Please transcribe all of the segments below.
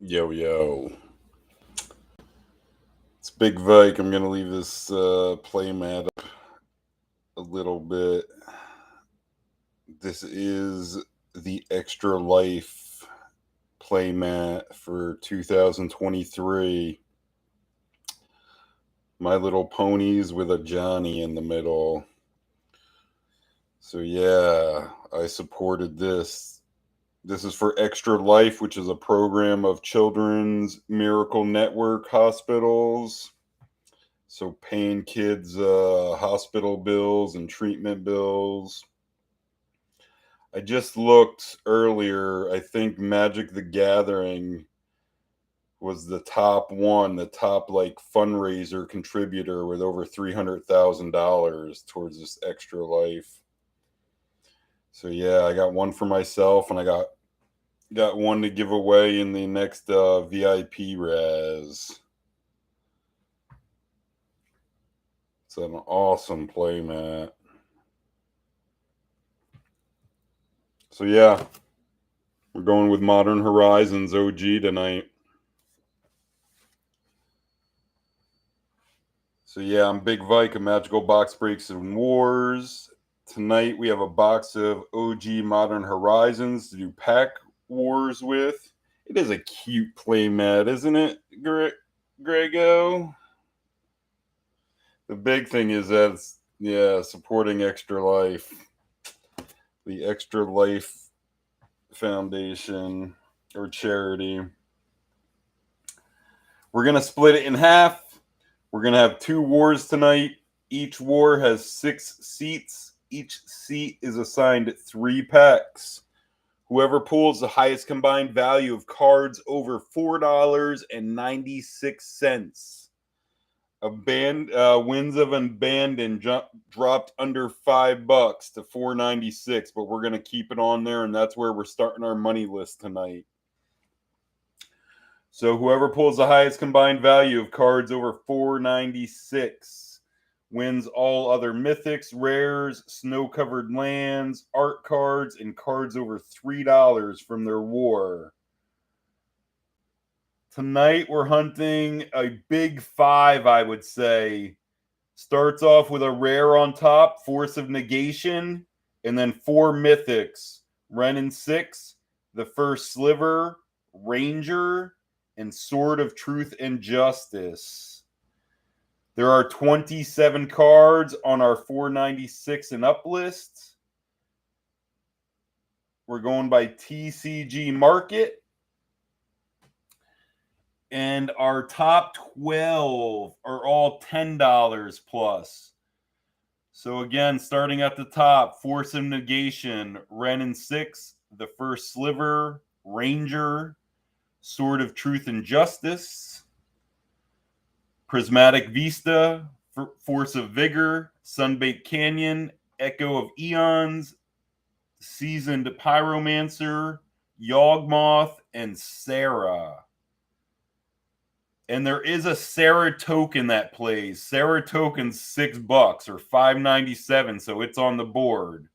Yo, yo. It's Big Vike. I'm going to leave this playmat up a little bit. This is the Extra Life playmat for 2023. My Little Ponies with a Johnny in the middle. So yeah, I supported this. This is for Extra Life, which is a program of Children's Miracle Network hospitals. So paying kids hospital bills and treatment bills. I just looked earlier. I think Magic the Gathering was the top one, the top like fundraiser contributor with over $300,000 towards this Extra Life. So yeah, I got one for myself, and I got one to give away in the next VIP Raz. It's an awesome playmat. So yeah, we're going with Modern Horizons OG tonight. So yeah, I'm Big Vike of Magical Box Breaks and Wars. Tonight we have a box of OG Modern Horizons to do pack wars with. It is a cute playmat, isn't it, Grego? The big thing is that it's, supporting Extra Life. The Extra Life Foundation or charity. We're going to split it in half. We're going to have 2 wars tonight. Each war has 6 seats. Each seat is assigned 3 packs. Whoever pulls the highest combined value of cards over $4.96. Winds of Abandon dropped under $5 to $4.96, but we're going to keep it on there, and that's where we're starting our money list tonight. So whoever pulls the highest combined value of cards over $4.96 wins all other mythics, rares, snow-covered lands, art cards, and cards over $3 from their war. Tonight we're hunting a big 5, I would say. Starts off with a rare on top, Force of Negation, and then 4 mythics. Wrenn and 6, the 1stSliver, Ranger, and Sword of Truth and Justice. There are 27 cards on our 496 and up list. We're going by TCG MRKT. And our top 12 are all $10 plus. So again, starting at the top, Force of Negation, Wrenn and 6, the 1stSliver, Ranger, Sword of Truth and Justice, PrismaticVista, Force of Vigor, SunbakedCanyon, Echo of Eons, Seasoned Pyromancer, Yawgmoth, and Serra. And there is a Serra token that plays. Serra token's $6 or $5.97, so it's on the board.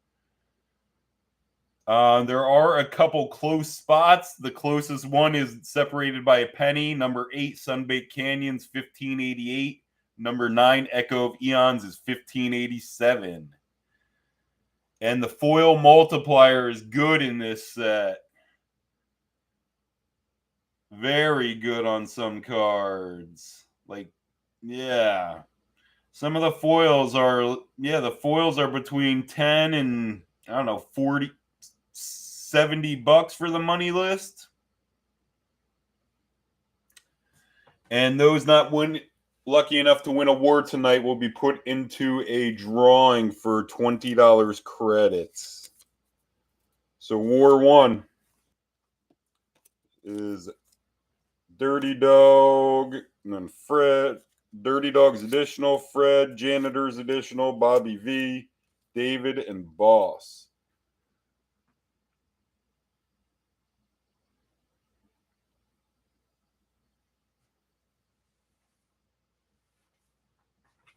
There are a couple close spots. The closest one is separated by a penny. Number 8, SunbakedCanyon's $15.88. Number 9, Echo of Eons is $15.87. And the foil multiplier is good in this set. Very good on some cards. Some of the foils are, between 10 and, I don't know, 40, $70 for the money list. And those not lucky enough to win a war tonight will be put into a drawing for $20 credits. So war 1 is Dirty Dog, and then Fred. Dirty Dog's additional, Fred, Janitor's additional, Bobby V, David, and Boss.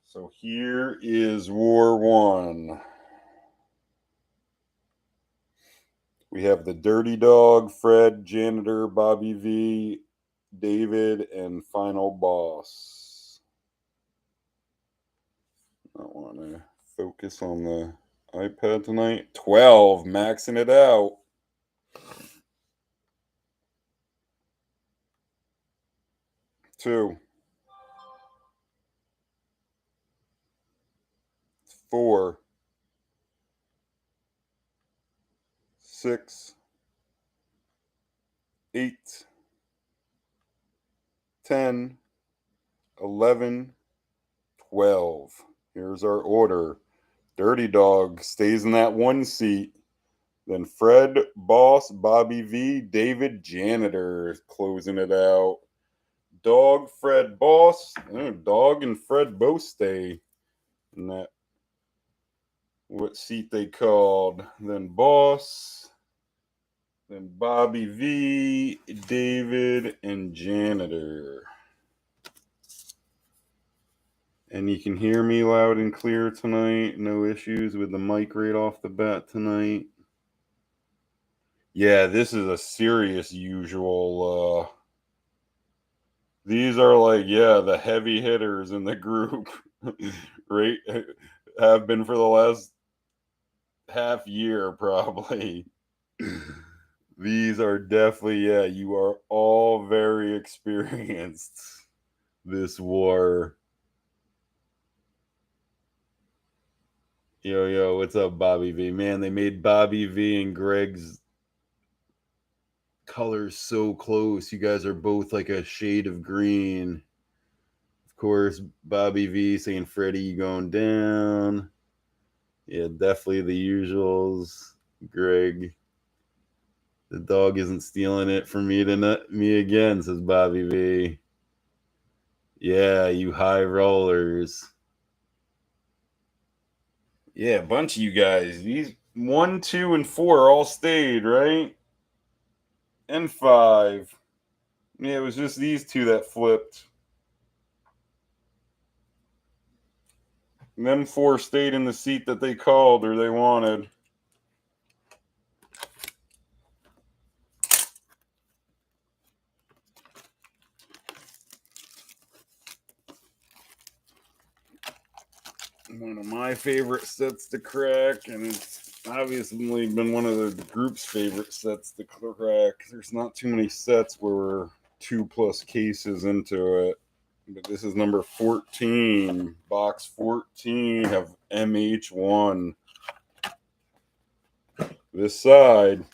So here is War 1. We have the Dirty Dog, Fred, Janitor, Bobby V, David, and Final Boss. I want to focus on the iPad tonight. 12, maxing it out. Two. 4. 6. 8. 10. 11. 12. Here's our order. Dirty Dog stays in that 1 seat. Then Fred, Boss, Bobby V, David, Janitor closing it out. Dog, Fred, Boss. Dog and Fred both stay in that, what seat they called. Then Boss. Then Bobby V, David, and Janitor. And you can hear me loud and clear tonight. No issues with the mic right off the bat tonight. Yeah, this is a serious usual. These are like, yeah, the heavy hitters in the group. Right? Have been for the last half year, probably. These are definitely, yeah, you are all very experienced this war. Yo, what's up, Bobby V? Man, they made Bobby V and Greg's colors so close. You guys are both like a shade of green. Of course, Bobby V saying Freddie, you going down. Yeah, definitely the usuals. Greg, the dog isn't stealing it from me me again, says Bobby V. Yeah, you high rollers. Yeah, a bunch of you guys. These 1, 2, and 4 all stayed, right? And 5. Yeah, it was just these two that flipped. And then 4 stayed in the seat that they called or they wanted. One of my favorite sets to crack, and it's obviously been one of the group's favorite sets to crack. There's not too many sets where we're 2+ cases into it. But this is number 14. Box 14 of MH1. This side.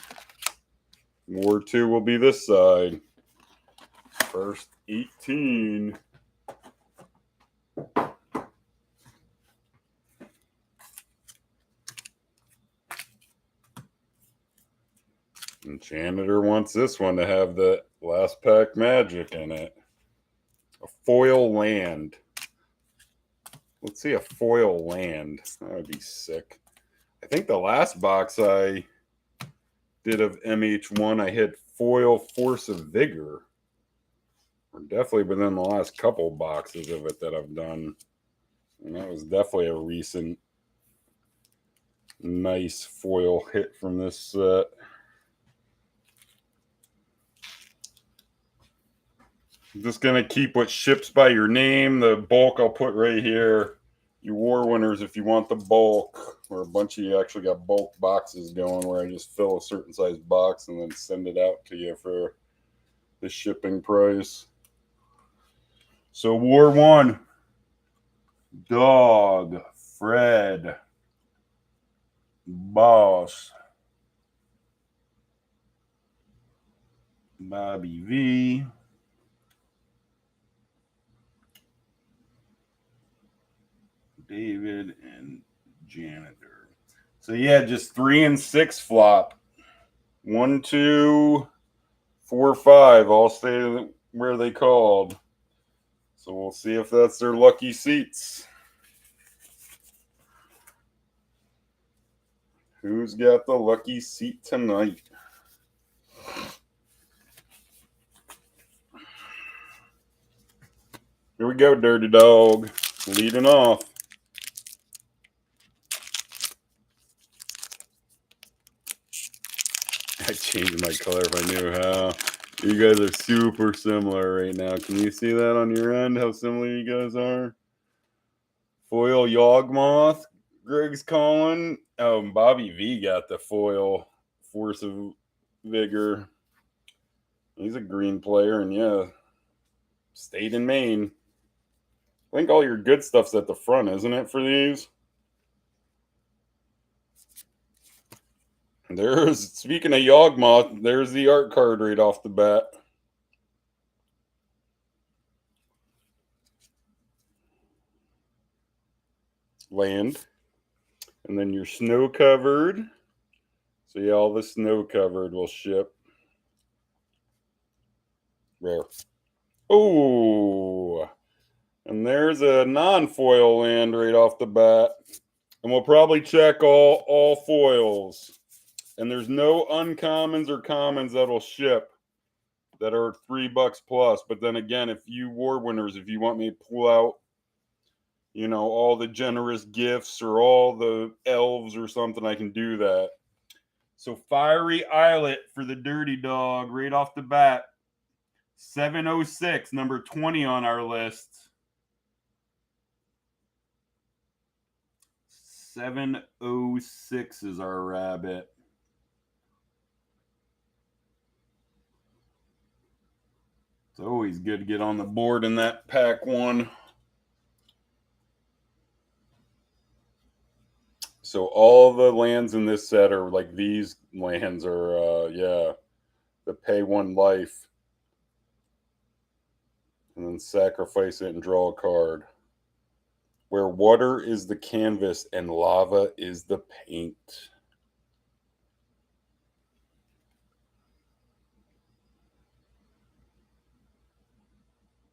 War 2 will be this side. First 18. And Janitor wants this one to have the last pack magic in it. A foil land. Let's see a foil land. That would be sick. I think the last box I did of MH1, I hit foil Force of Vigor. Or definitely within the last couple boxes of it that I've done. And that was definitely a recent nice foil hit from this set. I'm just going to keep what ships by your name. The bulk I'll put right here. You war winners, if you want the bulk, or a bunch of you actually got bulk boxes going where I just fill a certain size box and then send it out to you for the shipping price. So War 1. Dog, Fred, Boss, Bobby V, David, and Janitor. So yeah, just 3 and 6 flop. 1, 2, 4, 5 all stay where they called. So we'll see if that's their lucky seats. Who's got the lucky seat tonight? Here we go, Dirty Dog. Leading off. I'd change my color if I knew how. You guys are super similar right now. Can you see that on your end, how similar you guys are? Foil Yawgmoth, Greg's calling. Oh, Bobby V got the foil Force of Vigor. He's a green player, and yeah, stayed in Maine. I think all your good stuff's at the front, isn't it, for these? There's, speaking of Yawgmoth, there's the art card right off the bat. Land. And then your snow covered. So yeah, all the snow covered will ship. Rare. Oh, and there's a non-foil land right off the bat. And we'll probably check all foils. And there's no uncommons or commons that'll ship that are $3 plus. But then again, if you war winners, if you want me to pull out, you know, all the generous gifts or all the elves or something, I can do that. So Fiery Islet for the Dirty Dog right off the bat. 706, number 20 on our list. 706 is our rabbit. It's always good to get on the board in that pack one. So all the lands in this set are like these lands are, yeah, the pay one life. And then sacrifice it and draw a card. Where water is the canvas and lava is the paint.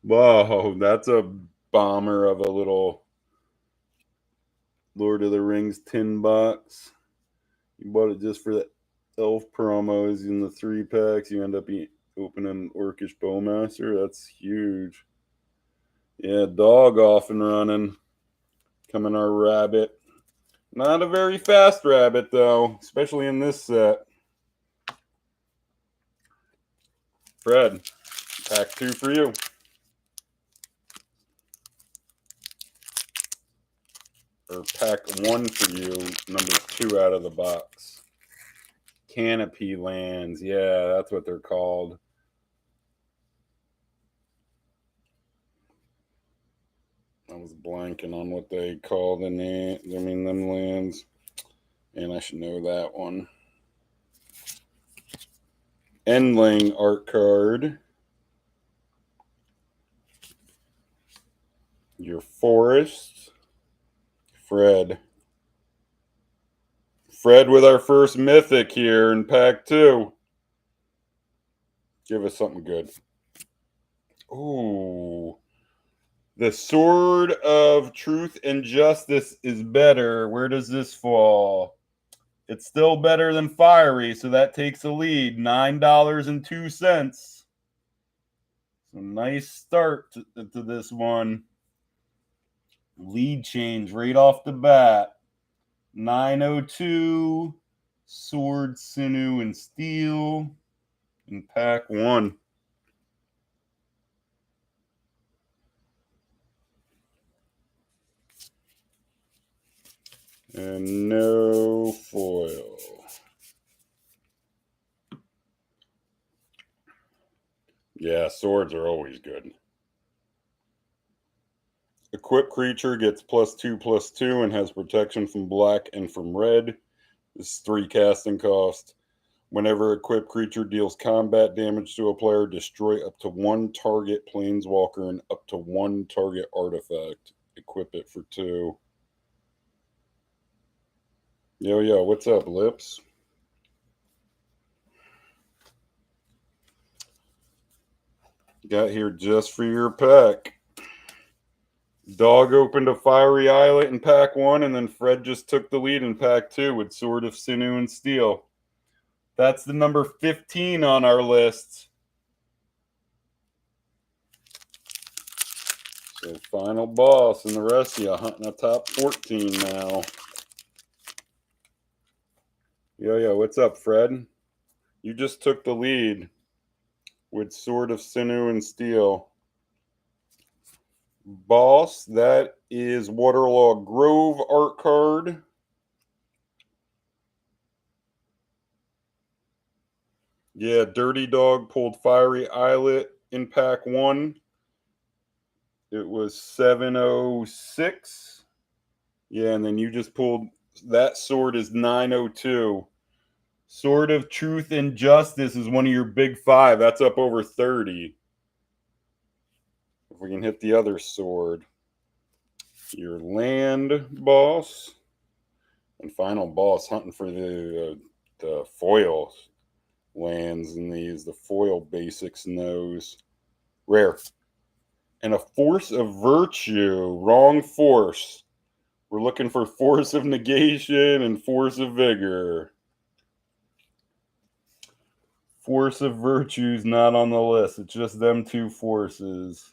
Whoa, that's a bomber of a little Lord of the Rings tin box. You bought it just for the elf promos in the 3-packs. You end up opening Orcish Bowmaster. That's huge. Yeah, dog off and running. Coming our rabbit. Not a very fast rabbit, though, especially in this set. Fred, pack 2 for you. Or pack 1 for you, number 2 out of the box. Canopy lands. Yeah, that's what they're called. I was blanking on what they call the name. I mean, them lands. And I should know that one. Endling art card. Your forest. Fred. Fred with our first mythic here in pack 2. Give us something good. Ooh. The Sword of Truth and Justice is better. Where does this fall? It's still better than Fiery, so that takes the lead. $9.02. So nice start to this one. Lead change right off the bat. 902. Sword, Sinew, and Steel in pack 1. And no foil. Yeah, swords are always good. Equipped creature gets +2/+2 and has protection from black and from red. This is 3 casting cost. Whenever equipped creature deals combat damage to a player, destroy up to 1 target planeswalker and up to 1 target artifact. Equip it for 2. Yo, what's up, Lips? Got here just for your pack. Dog opened a Fiery Islet in pack 1, and then Fred just took the lead in pack 2 with Sword of Sinew and Steel. That's the number 15 on our list. So final boss, and the rest of you hunting a top 14 now. Yo, what's up, Fred? You just took the lead with Sword of Sinew and Steel. Boss, that is Waterlogged Grove art card. Yeah, Dirty Dog pulled Fiery Islet in pack 1. It was 706. Yeah, and then you just pulled, that sword is 902. Sword of Truth and Justice is one of your big 5. That's up over 30. If we can hit the other sword. Your land boss. And final boss, hunting for the foil lands in these. The foil basics knows. Rare. And a Force of Virtue. Wrong force. We're looking for Force of Negation and Force of Vigor. Force of Virtue is not on the list. It's just them 2 forces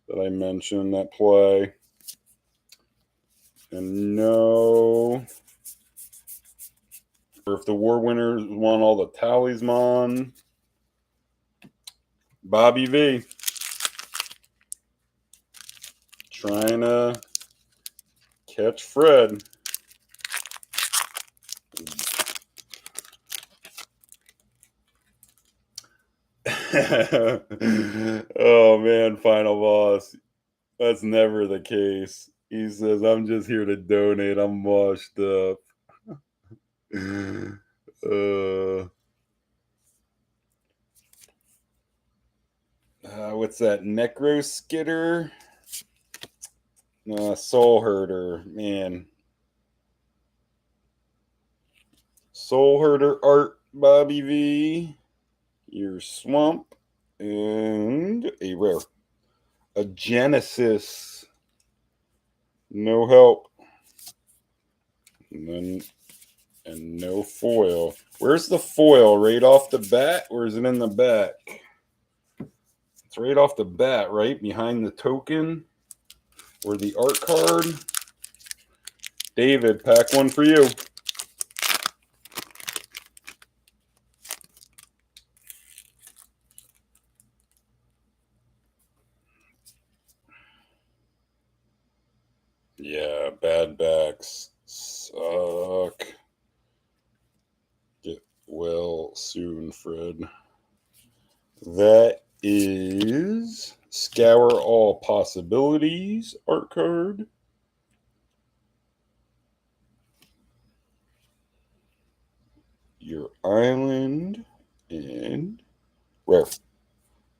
that I mentioned that play. And no. Or if the war winners won all the talisman. Bobby V. Trying to catch Fred. Oh man, final boss. That's never the case. He says, I'm just here to donate. I'm washed up. What's that? Necro Skitter? Soul Herder. Man. Soul Herder art, Bobby V. Your Swamp. And a rare. A Genesis. No help. And no foil. Where's the foil? Right off the bat? Or is it in the back? It's right off the bat, right? Behind the token. Or the art card. David, pack 1 for you. Yeah, bad backs suck. Get well soon, Fred. That is Scour All Possibilities art card. Your island and rare.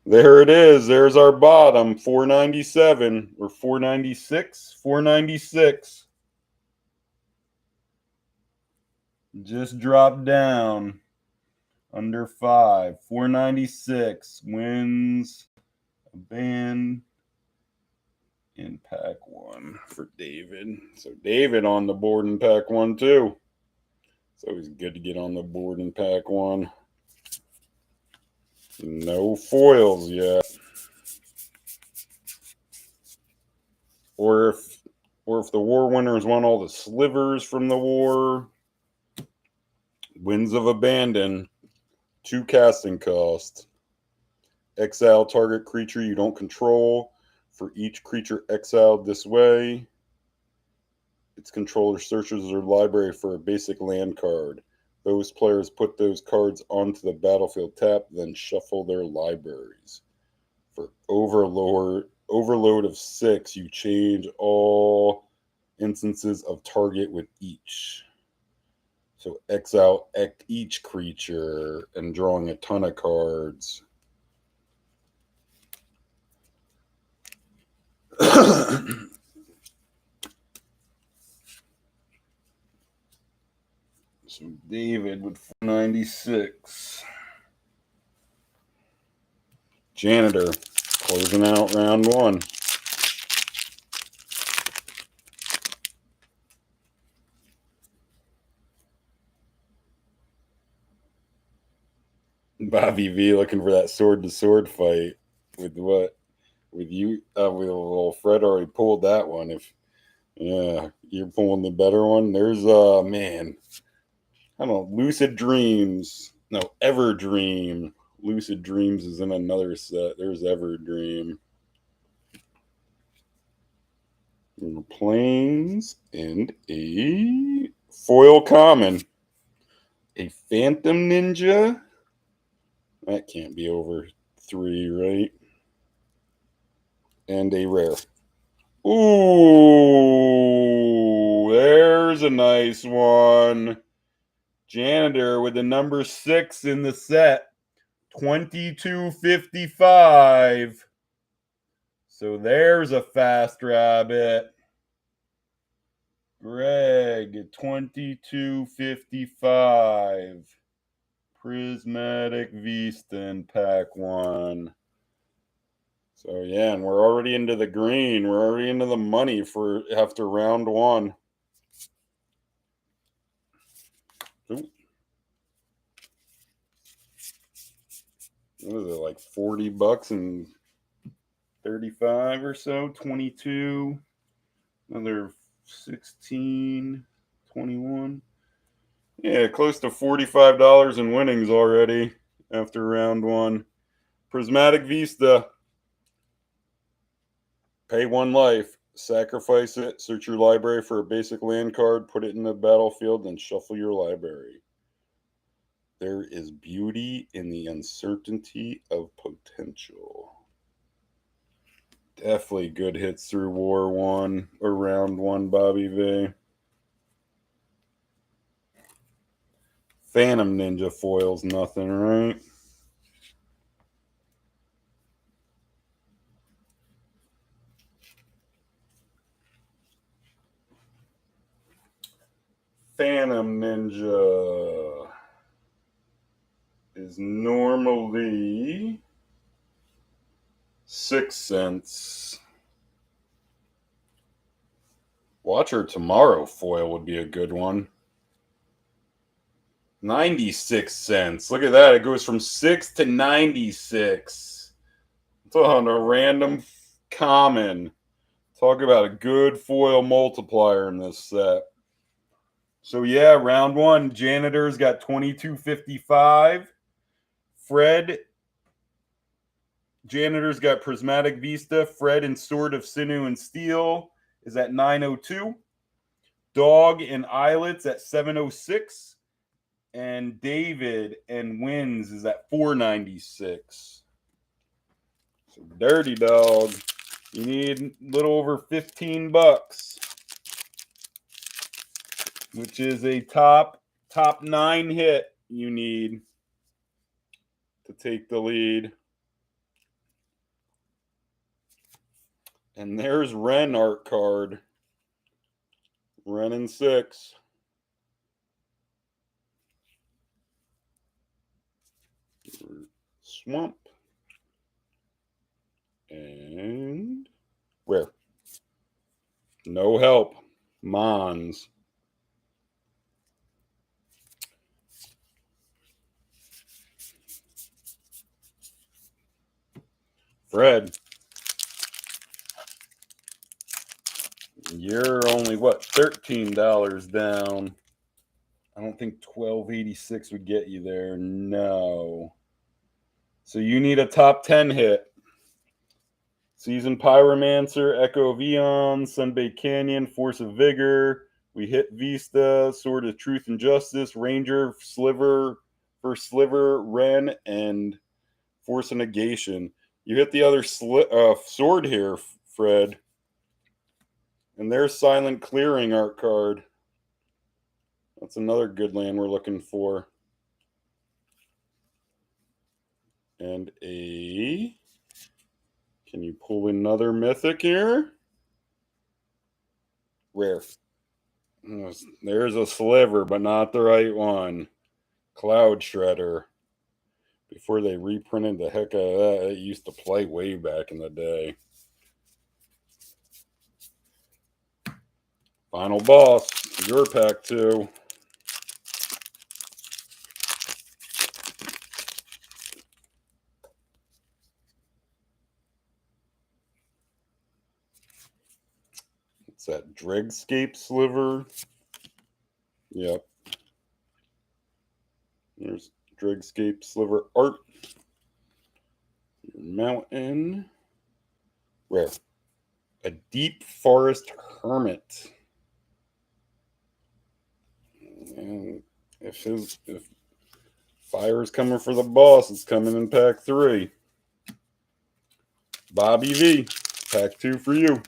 There it is. There's our bottom. 497 or 496. 496. Just dropped down. Under 5. 496 wins a band in pack 1 for David. So David on the board in pack 1 too. It's always good to get on the board in pack 1. No foils yet. Or if the war winners won all the slivers from the war. Winds of Abandon. 2 casting cost. Exile target creature you don't control. For each creature exiled this way, its controller searches their library for a basic land card. Those players put those cards onto the battlefield tap, then shuffle their libraries. For overload of 6, you change all instances of target with each. So exile each creature and drawing a ton of cards. So David with 496. Janitor closing out round 1. Bobby V looking for that sword-to-sword fight with what? With you? Well, Fred already pulled that one. If you're pulling the better one. There's man. I don't know. Lucid Dreams. No, Everdream. Lucid Dreams is in another set. There's Everdream. Planes and a foil common. A Phantom Ninja. That can't be over 3, right? And a rare. Ooh, there's a nice one. Janitor with the number 6 in the set. 2255. So there's a fast rabbit. Greg, 2255. Prismatic Vista in pack 1. So yeah, and we're already into the green. We're already into the money for after round 1. Ooh. What is it, like $40 and 35 or so? 22. Another 16, 21. Yeah, close to $45 in winnings already after round 1. Prismatic Vista. Pay 1 life. Sacrifice it. Search your library for a basic land card. Put it in the battlefield. Then shuffle your library. There is beauty in the uncertainty of potential. Definitely good hits through War 1 or round 1, Bobby V. Phantom Ninja foils nothing, right? Phantom Ninja is normally 6 cents. Watcher Tomorrow foil would be a good one. 96 cents. Look at that. It goes from 6 to 96. It's on a random common. Talk about a good foil multiplier in this set. So yeah, round 1, Janitor's got 2255. Fred, Janitor's got Prismatic Vista. Fred and Sword of Sinew and Steel is at 902. Dog and Islets at 706. And David and Wins is at 496. So Dirty Dog, you need a little over $15, which is a top 9 hit you need to take the lead. And there's Wrenn art card. Wrenn in 6. Swamp. And where? No help. Mons. Fred. You're only what, $13 down. I don't think 1286 would get you there. No. So you need a top 10 hit. Season Pyromancer, Echo of Eons, SunbakedCanyon, Force of Vigor. We hit Vista, Sword of Truth and Justice, Ranger, Sliver, First Sliver, Wrenn, and Force of Negation. You hit the other sword here, Fred. And there's Silent Clearing art card. That's another good land we're looking for. And a... Can you pull another mythic here? Rare. There's a Sliver, but not the right one. Cloud Shredder. Before they reprinted the heck out of that, it used to play way back in the day. Final boss. Your pack 2. It's that Dregscape Sliver. Yep. There's Dregscape Sliver art. Mountain. Rare. A Deep Forest Hermit. And if fire is coming for the boss, it's coming in pack 3. Bobby V, pack 2 for you.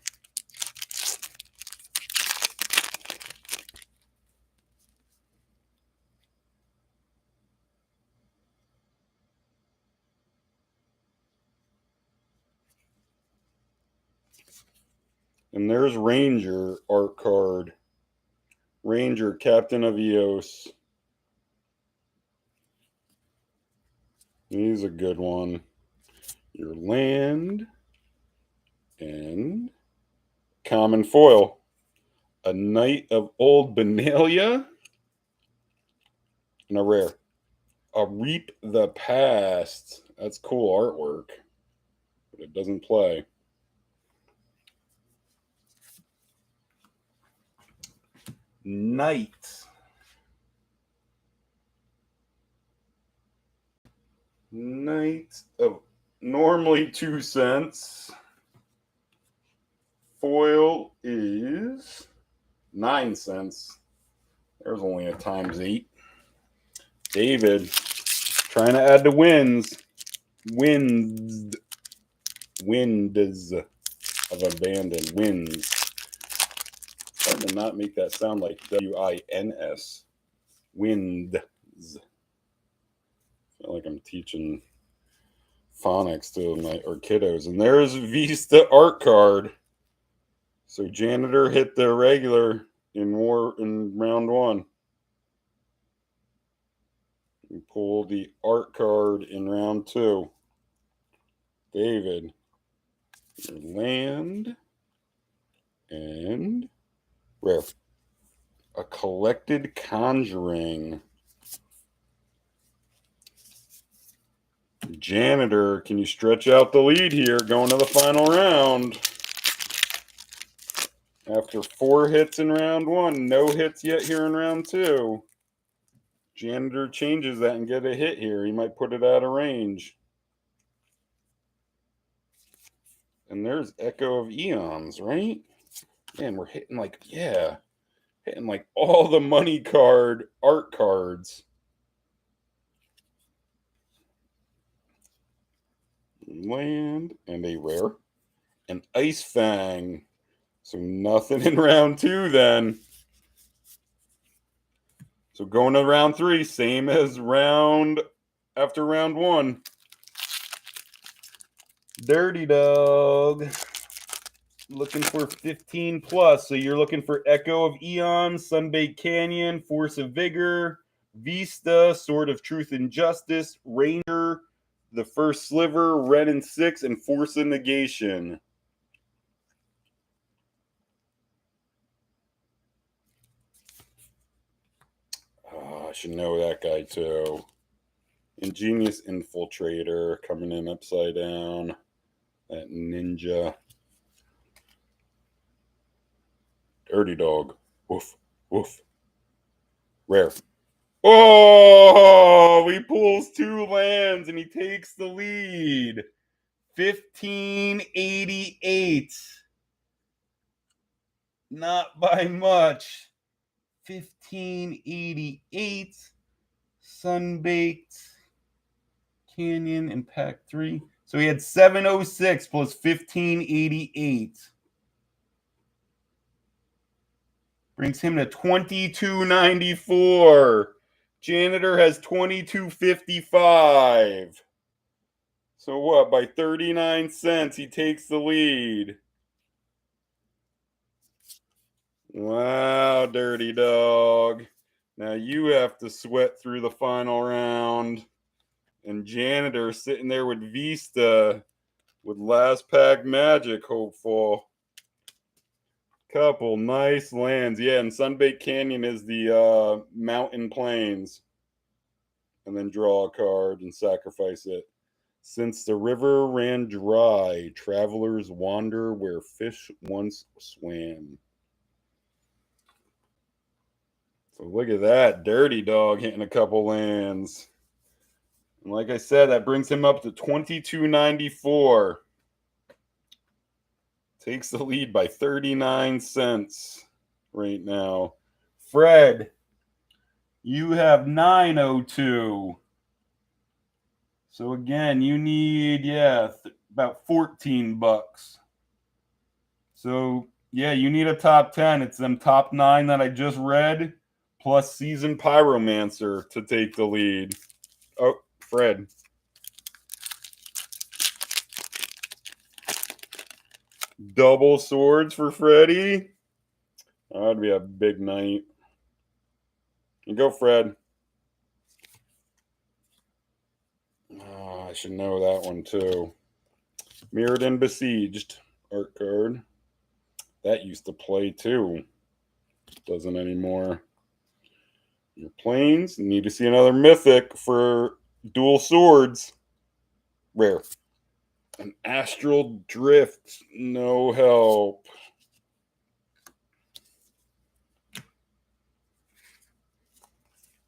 And there's Ranger art card. Ranger, Captain of Eos. He's a good one. Your land and common foil. A Knight of Old Benalia and a rare. A Reap the Past. That's cool artwork, but it doesn't play. Knight. Knight of normally 2 cents. Foil is 9 cents. There's only a ×8. David, trying to add the wins. Winds of abandon. Winds. Trying to not make that sound like W-I-N-S. Winds. I feel like I'm teaching phonics to my kiddos. And there's Vista art card. So Janitor hit the regular in round 1. We pull the art card in round 2. David, your land and rare. A Collected Conjuring. Janitor, can you stretch out the lead here going to the final round? After 4 hits in round 1, no hits yet here in round 2. Janitor changes that and get a hit here. He might put it out of range. And there's Echo of Eons, right? Man, we're hitting like, yeah. Hitting like all the money card art cards. Land and a rare. An Ice Fang. So nothing in round 2 then. So going to round 3, same as after round 1. Dirty Dog. Looking for 15 plus. So you're looking for Echo of Eons, SunbakedCanyon, Force of Vigor, Vista, Sword of Truth and Justice, Ranger, the 1stSliver, Wrenn and 6, and Force of Negation. Oh, I should know that guy too. Ingenious Infiltrator coming in upside down. That ninja. Dirty Dog. Woof, woof. Rare. Oh, he pulls 2 lands and he takes the lead. 1588. Not by much. 1588. Sunbaked. Canyon in pack 3. So he had 706 plus 1588. Brings him to 2294. Janitor has 2255. So what? By 39 cents, he takes the lead. Wow, Dirty Dog. Now you have to sweat through the final round. And Janitor sitting there with Vista with last pack magic, hopeful. Couple nice lands. Yeah, and SunbakedCanyon is the mountain plains. And then draw a card and sacrifice it. Since the river ran dry, travelers wander where fish once swam. So look at that. Dirty Dog hitting a couple lands. And like I said, that brings him up to 22.94. Takes the lead by 39 cents right now. Fred, you have 902. So again, you need, about 14 bucks. So yeah, you need a top 10. It's them top 9 that I just read, plus Seasoned Pyromancer to take the lead. Oh, Fred. Double swords for Freddie. That'd be a big night. You go, Fred. Oh, I should know that one too. Mirrored and Besieged art card. That used to play too. Doesn't anymore. Your planes. Need to see another mythic for dual swords. Rare. An Astral Drift. No help.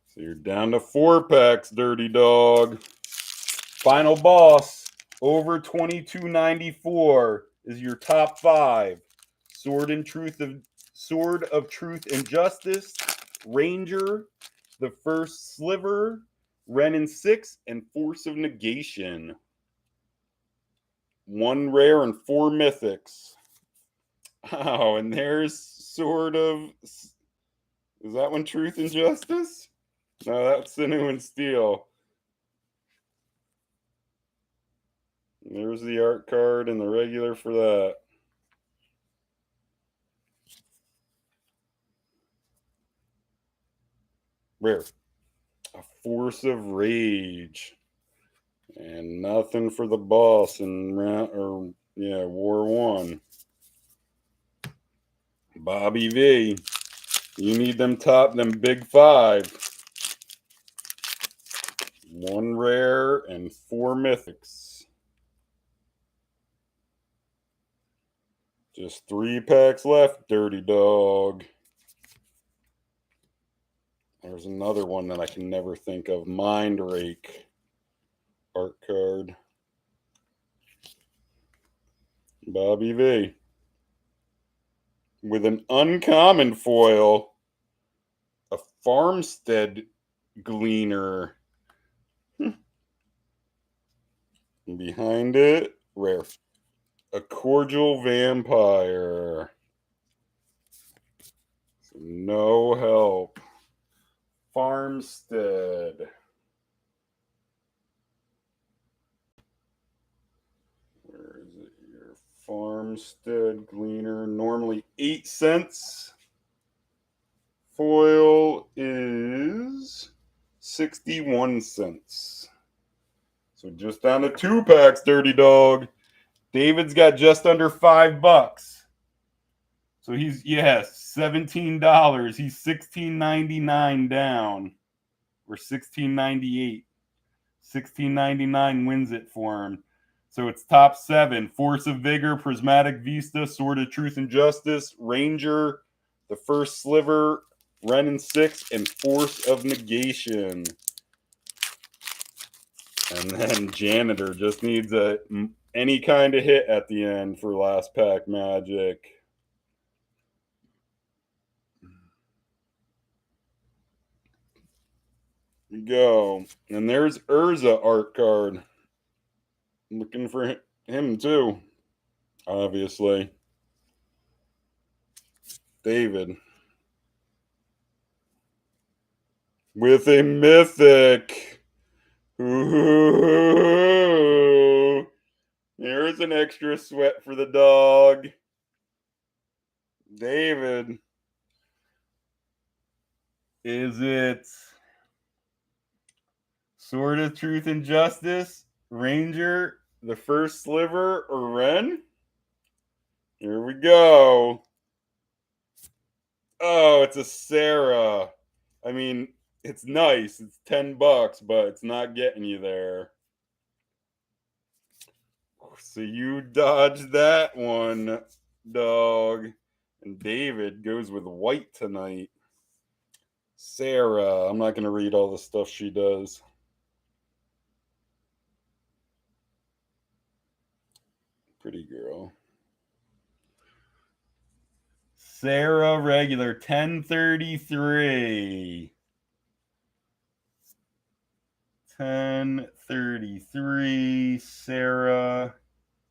So you're down to 4 packs, Dirty Dog. Final boss. Over 22.94 is your top 5. Sword of Truth and Justice, Ranger, the 1stSliver, Wrenn and 6, and Force of Negation. 1 rare and 4 mythics. Oh, and there's Sword of... Is that one Truth and Justice? No, that's Sinew and Steel. There's the art card and the regular for that. Rare. A Force of Rage. And nothing for the boss in War 1. Bobby V. You need them big 5. 1 rare and 4 mythics. Just 3 packs left, Dirty Dog. There's another one that I can never think of. Mind Rake art card. Bobby V. With an uncommon foil. A Farmstead Gleaner. And behind it, rare. A Cordial Vampire. So no help. Farmstead. Where is it here? Farmstead Gleaner. Normally 8 cents. Foil is 61 cents. So just down to 2 packs, Dirty Dog. David's got just under $5. So he's, $17. He's $16.99 down. Or $16.98. $16.99 wins it for him. So it's top 7. Force of Vigor, PrismaticVista, Sword of Truth and Justice, Ranger, the 1stSliver, Wrenn and 6, and Force of Negation. And then Janitor just needs any kind of hit at the end for last pack magic. You go. And there's Urza art card. Looking for him too, obviously. David. With a mythic. Ooh. There's an extra sweat for the dog. David. Is it Sword of Truth and Justice, Ranger, the 1stSliver, or Wrenn? Here we go. Oh, it's a Serra. I mean, it's nice. It's $10, but it's not getting you there. So you dodged that one, dog. And David goes with white tonight. Serra. I'm not going to read all the stuff she does. Pretty girl. Serra regular 1033. 1033 Serra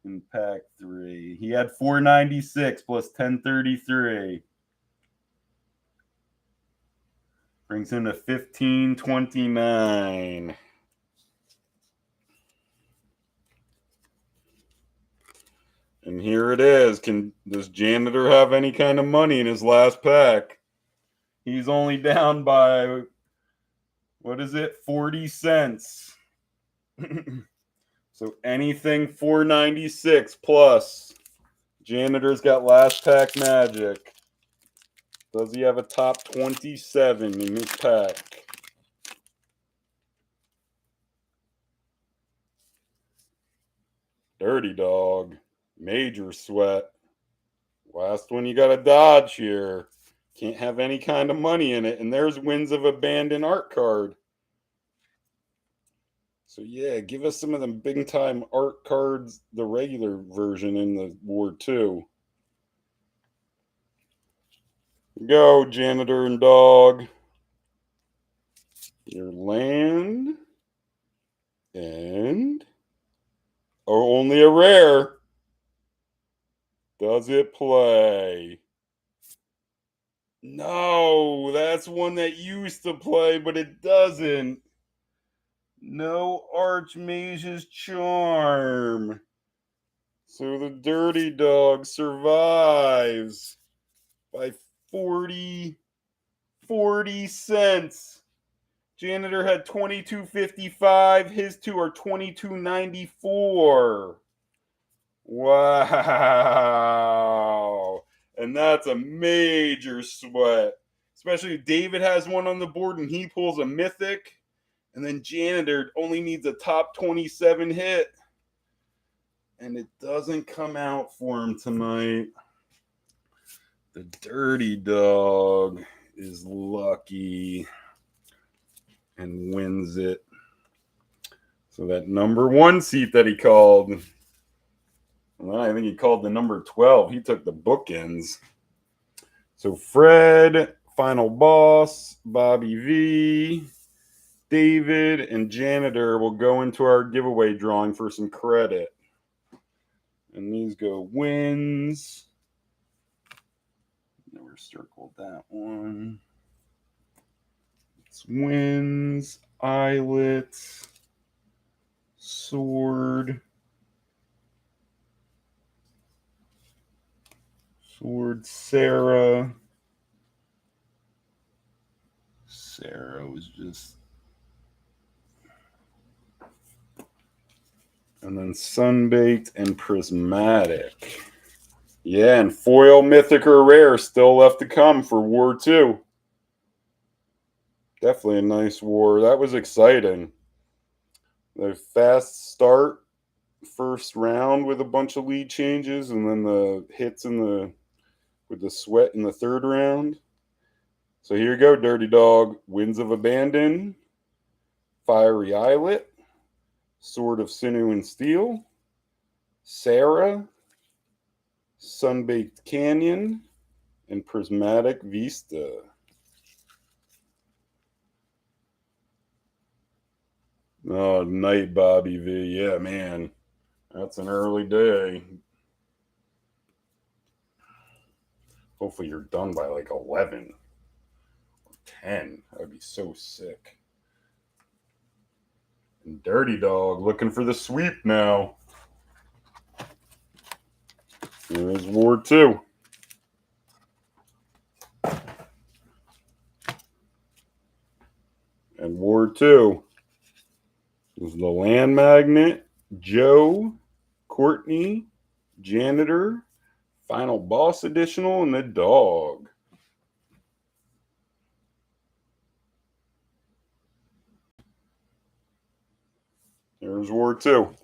in pack 3. He had 496 plus 1033. Brings him to 1529. And here it is. Does Janitor have any kind of money in his last pack? He's only down by, what is it, 40 cents. So anything 496 plus. Janitor's got last pack magic. Does he have a top 27 in his pack? Dirty Dog. Major sweat. Last one you got to dodge here. Can't have any kind of money in it. And there's Winds of Abandon art card. So yeah, give us some of them big time art cards, the regular version in the War 2. Go, Janitor and Dog. Your land. And only a rare. Does it play? No, that's one that used to play, but it doesn't. No Archmage's Charm. So the Dirty Dog survives by 40 cents. Janitor had 22.55. His two are 22.94. Wow. And that's a major sweat. Especially if David has one on the board and he pulls a mythic. And then Janitor only needs a top 27 hit. And it doesn't come out for him tonight. The Dirty Dog is lucky and wins it. So that number 1 seat that he called, well, I think he called the number 12. He took the bookends. So Fred, Final Boss, Bobby V, David, and Janitor will go into our giveaway drawing for some credit. And these go wins. Never circled that one. It's wins, Islet, Sword, Serra. Serra was just... And then Sunbaked and Prismatic. Yeah, and foil, mythic, or rare still left to come for War 2. Definitely a nice war. That was exciting. The fast start, first round with a bunch of lead changes, and then the hits with the sweat in the third round. So here you go, Dirty Dog. Winds of Abandon, Fiery Islet, Sword of Sinew and Steel, Serra, SunbakedCanyon, and PrismaticVista. Oh, night, Bobby V. Yeah, man. That's an early day. Hopefully you're done by like 11 or 10. That would be so sick. And Dirty Dog looking for the sweep now. There's War 2. And War 2 is the Land Magnet, Joe, Courtney, Janitor, Final Boss Additional, and the Dog. There's War 2.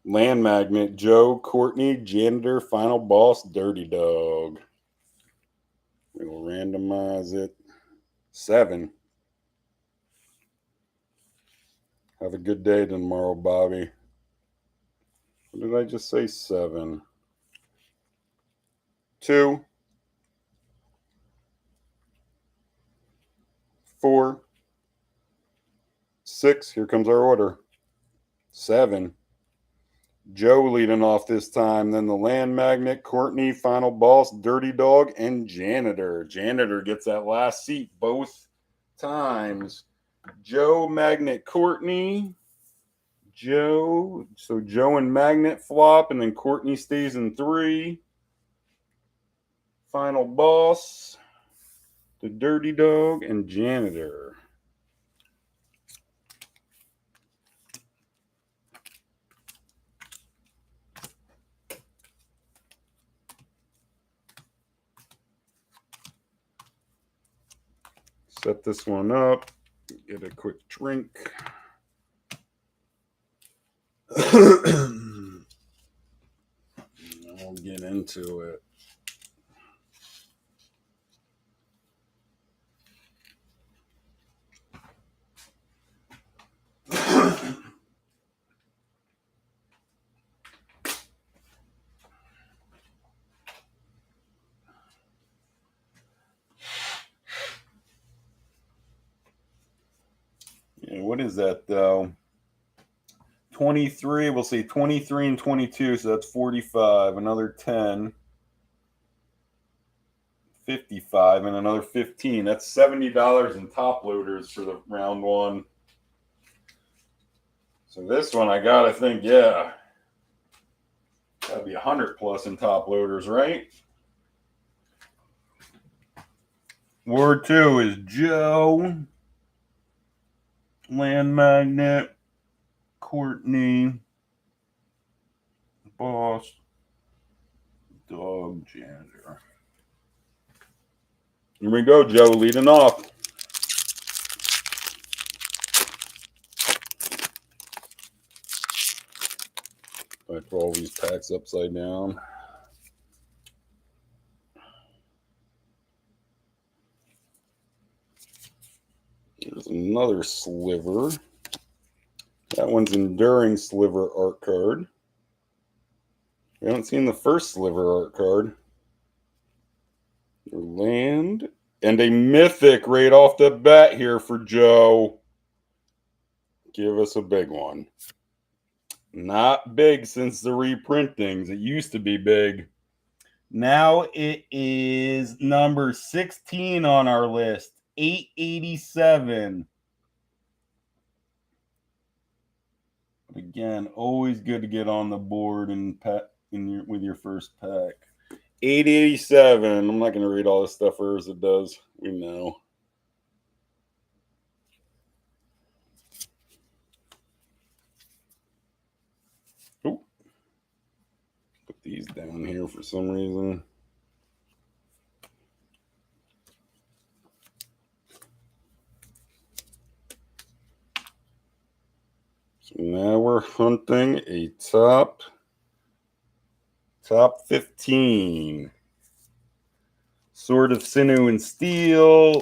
Land Magnet, Joe, Courtney, Janitor, Final Boss, Dirty Dog. We'll randomize it. 7. Have a good day tomorrow, Bobby. What did I just say? 7. 2. 4. 6. Here comes our order. 7. Joe leading off this time. Then the Land Magnet, Courtney, Final Boss, Dirty Dog, and Janitor. Janitor gets that last seat both times. Joe, Magnet, Courtney. Joe. So Joe and Magnet flop, and then Courtney stays in 3. Final Boss, the Dirty Dog, and Janitor. Set this one up. Get a quick drink. We'll get into it. Yeah, what is that though? 23, we'll say 23 and 22, so that's 45. Another 10. 55 and another 15. That's $70 in top loaders for the round 1. So this one I gotta think, yeah. Gotta be 100 plus in top loaders, right? Ward 2 is Joe, Land Magnet, Courtney, Boss, Dog, Janitor. Here we go, Joe, leading off. I put all these packs upside down. Here's another Sliver. That one's Enduring Sliver art card. We haven't seen the first Sliver art card. Land. And a Mythic right off the bat here for Joe. Give us a big one. Not big since the reprintings. It used to be big. Now it is number 16 on our list. 887. But again, always good to get on the board and with your first pack. 887. I'm not going to read all this stuff Urza does. We know. Oh. Put these down here for some reason. So now we're hunting a top 15. Sword of Sinew and Steel,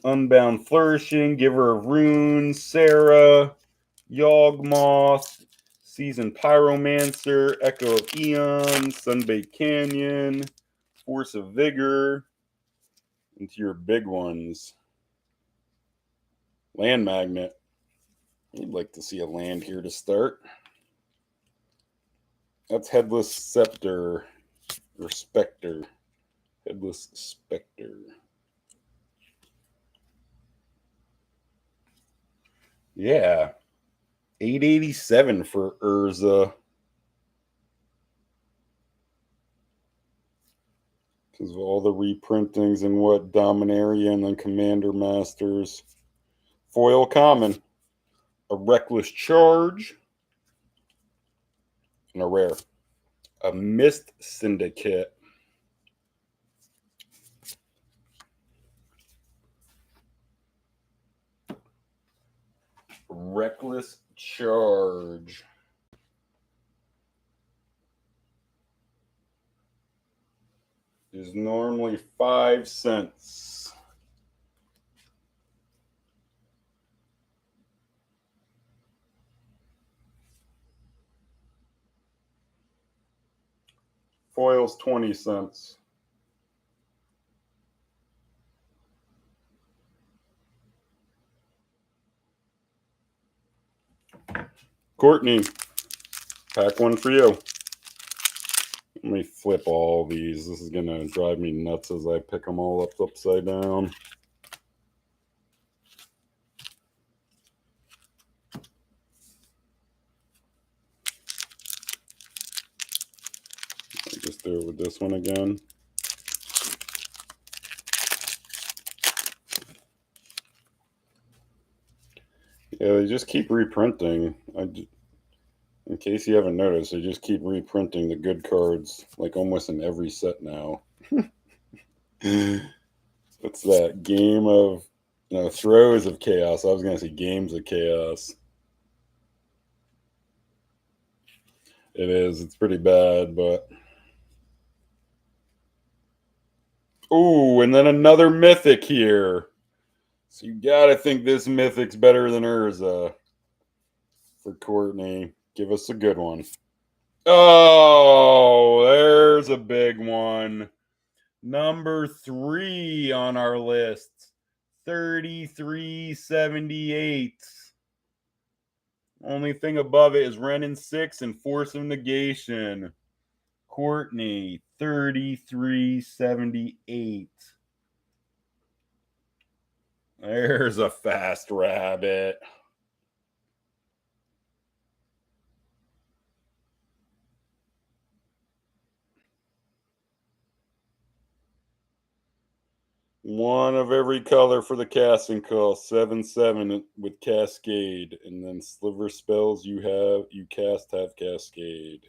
Unbound Flourishing, Giver of Runes, Serra, Yawgmoth, Seasoned Pyromancer, Echo of Eons, SunbakedCanyon, Force of Vigor, into your big ones. Land Magnet. You'd like to see a land here to start. That's Headless Scepter or Spectre. Headless Spectre. Yeah. 887 for Urza. Because of all the reprintings and what Dominaria and then Commander Masters. Foil common. A Reckless Charge. And a rare. A Mist Syndicate. Reckless Charge. Is normally 5 cents. Foil's 20 cents. Courtney, pack one for you. Let me flip all these. This is going to drive me nuts as I pick them all up upside down. I'll just do it with this one again. Yeah, they just keep reprinting. In case you haven't noticed, they just keep reprinting the good cards, like almost in every set now. What's that? Game of... No, Throws of Chaos. I was going to say Games of Chaos. It is. It's pretty bad, but... Ooh, and then another Mythic here. So you gotta think this Mythic's better than Urza. For Courtney. Give us a good one. Oh, there's a big one. Number 3 on our list. 3378. Only thing above it is Wrenn and 6 and Force of Negation. Courtney, 3378. There's a fast rabbit. One of every color for the casting cost. 7/7 with Cascade. And then Sliver spells you cast have Cascade.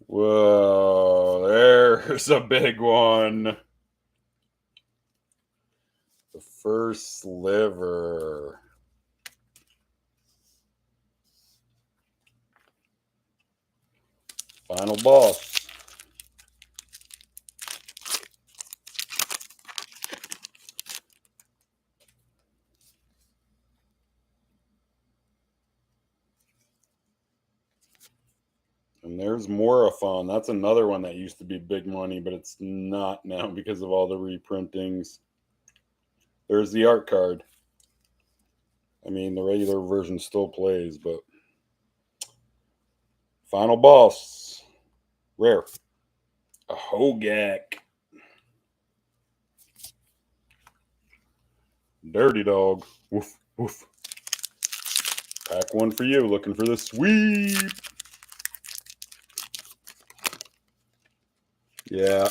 Whoa, there's a big one. The 1stSliver. Final boss. And there's Morophon. That's another one that used to be big money, but it's not now because of all the reprintings. There's the art card. I mean, the regular version still plays, but... Final boss. Rare. A Hogak. Dirty Dog. Woof, woof. Pack one for you. Looking for the sweep. Yeah,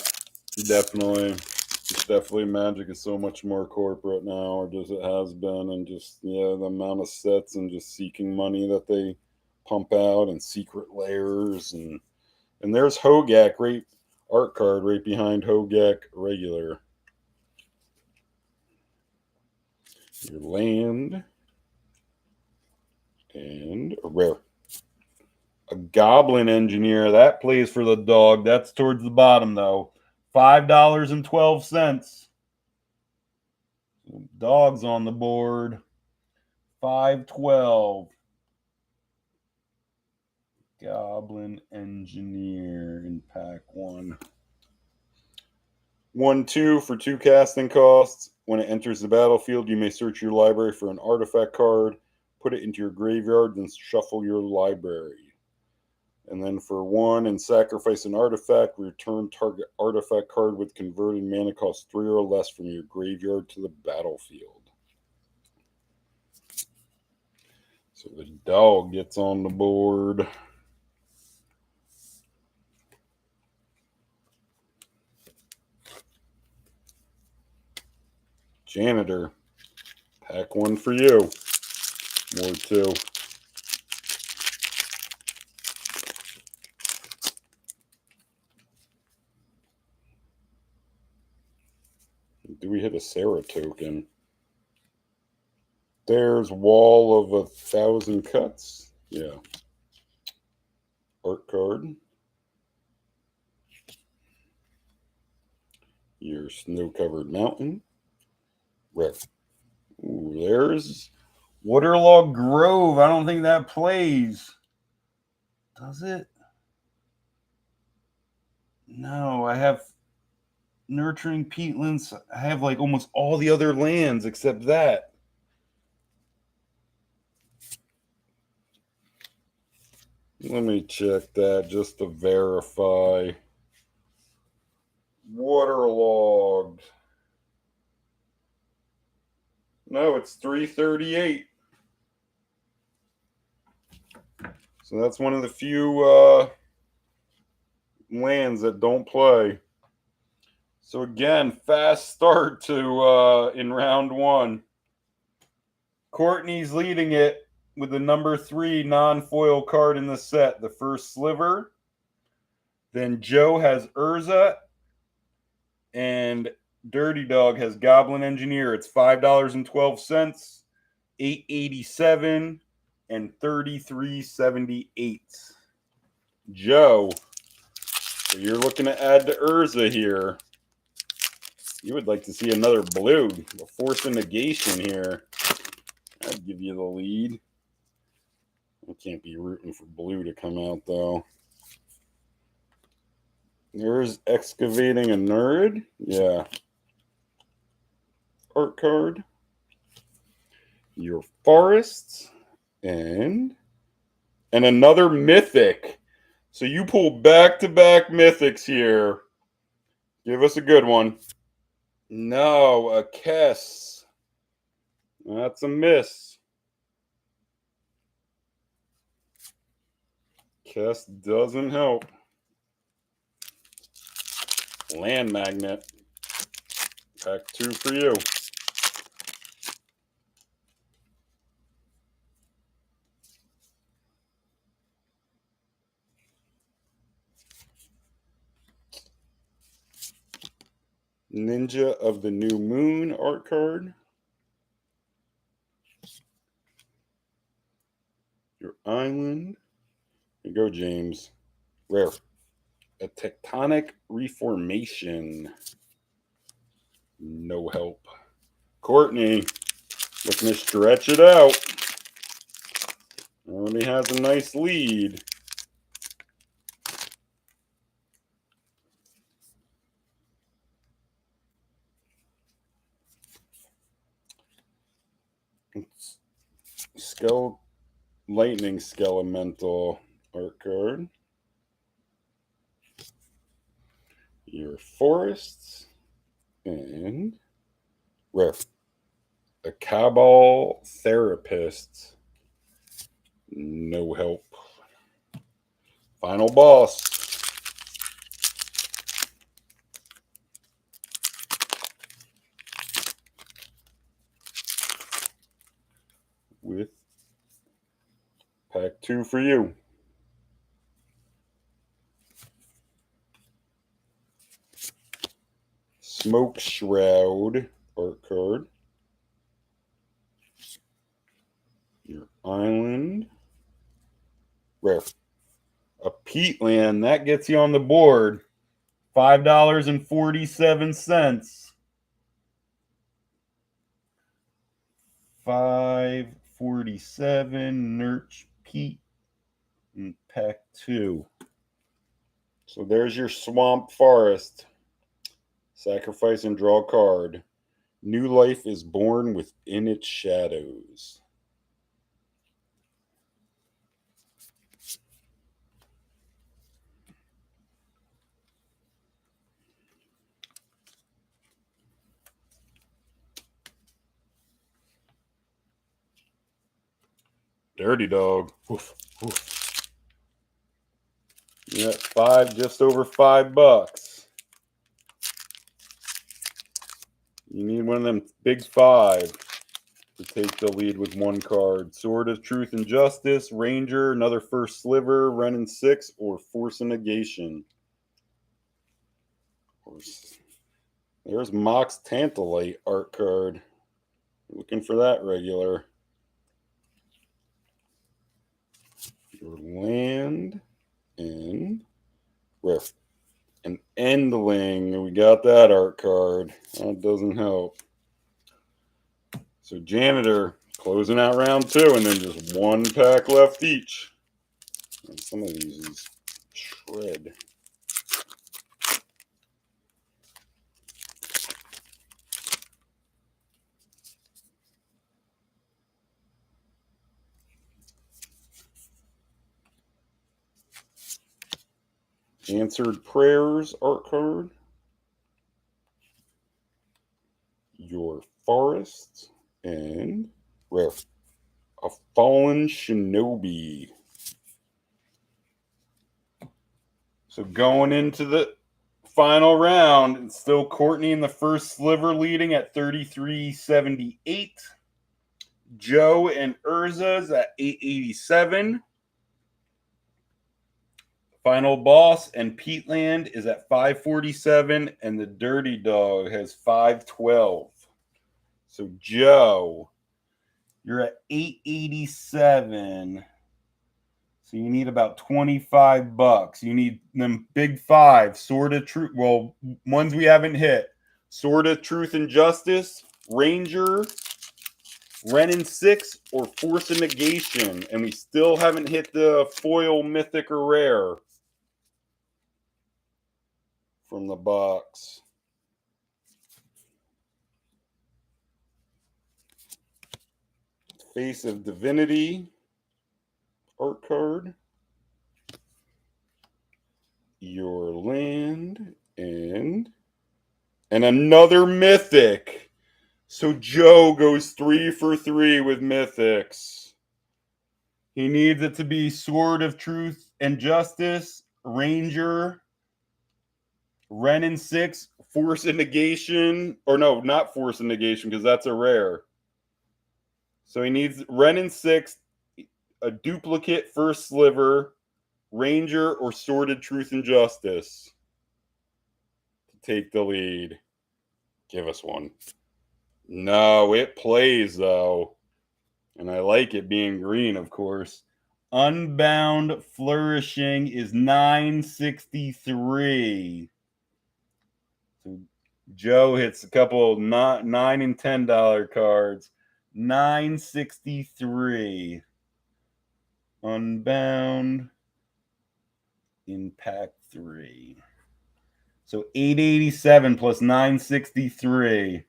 definitely. It's definitely Magic is so much more corporate now, or just it has been, and just, yeah, the amount of sets and just seeking money that they pump out and secret layers. And there's Hogak, right, art card right behind Hogak regular. Your land. And a rare. A Goblin Engineer. That plays for the dog. That's towards the bottom, though. $5.12. Dogs on the board. $5.12. Goblin Engineer in pack 1. 1/2 for 2 casting costs. When it enters the battlefield, you may search your library for an artifact card, put it into your graveyard, then shuffle your library. And then for 1 and sacrifice an artifact, return target artifact card with converted mana cost 3 or less from your graveyard to the battlefield. So the dog gets on the board. Janitor. Pack 1 for you. More 2. Do we hit a Serra token? There's Wall of 1,000 Cuts. Yeah. Art card. Your Snow-Covered Mountain. Rare. Ooh, there's Waterlogged Grove. I don't think that plays. Does it? No, I have Nurturing Peatlands. I have like almost all the other lands except that. Let me check that just to verify. Waterlogged. No, it's 338. So that's one of the few lands that don't play. So again, fast start to in round one. Courtney's leading it with the number 3 non-foil card in the set, the 1stSliver. Then Joe has Urza, and Dirty Dog has Goblin Engineer. It's $5.12, $8.87, and $33.78. Joe, so you're looking to add to Urza here. You would like to see another blue, the Force of Negation here. I'd give you the lead. I can't be rooting for blue to come out, though. There's Excavating a Nerd. Yeah. Art card. Your Forests. And another Mythic. So you pull back-to-back Mythics here. Give us a good one. No, a Kess. That's a miss. Kess doesn't help. Land Magnet. Pack 2 for you. Ninja of the New Moon art card. Your Island. Here you go, James. Rare. A Tectonic Reformation. No help. Courtney, looking to stretch it out. Already has a nice lead. Lightning Skelemental art card. Your Forests. And rare. A Cabal Therapist. No help. Final boss. With pack 2 for you. Smoke Shroud art card. Your Island. Rare. A Peatland. That gets you on the board. $5.47. $5.47. Nurch Peat. And pack 2. So there's your Swamp Forest. Sacrifice and draw a card. New life is born within its shadows. Dirty Dog. Woof, woof. Yeah, just over $5. You need one of them big 5 to take the lead with one card. Sword of Truth and Justice, Ranger, another 1stSliver, Wrenn and 6, or Force of Negation. There's Mox Tantalite art card. Looking for that regular. Your land and rare. An Endling. We got that art card. That doesn't help. So Janitor closing out round 2, and then just one pack left each. And some of these is shred. Answered Prayers art card. Your Forest. And rare. A Fallen Shinobi. So going into the final round, it's still Courtney in the 1stSliver leading at 33.78. Joe and Urza's at 887. Final Boss and Peatland is at 547, and the Dirty Dog has 512. So Joe, you're at 887. So you need about $25. You need them big five, Sword of Truth. Well, ones we haven't hit. Sword of Truth and Justice, Ranger, Wrenn 6, or Force of Negation. And we still haven't hit the foil, mythic, or rare from the box. Face of Divinity art card. Your Land and another mythic. So Joe goes 3 for 3 with mythics. He needs it to be Sword of Truth and Justice, Ranger, Wrenn 6, Force of Negation, or no, not Force of Negation because that's a rare. So he needs Wrenn 6, a duplicate 1stSliver, Ranger, or Sword of Truth and Justice to take the lead. Give us one. No, it plays though. And I like it being green, of course. Unbound Flourishing is 963. So Joe hits a couple $9 and $10 cards. 963. Unbound in pack 3. So 887 plus 963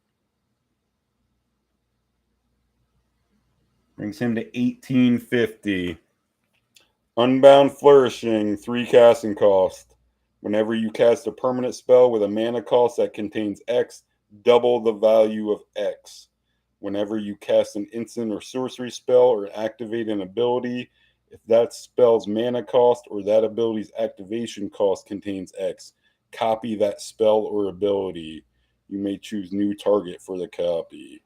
brings him to 1850. Unbound Flourishing, 3 casting cost. Whenever you cast a permanent spell with a mana cost that contains X, double the value of X. Whenever you cast an instant or sorcery spell or activate an ability, if that spell's mana cost or that ability's activation cost contains X, copy that spell or ability. You may choose new target for the copy.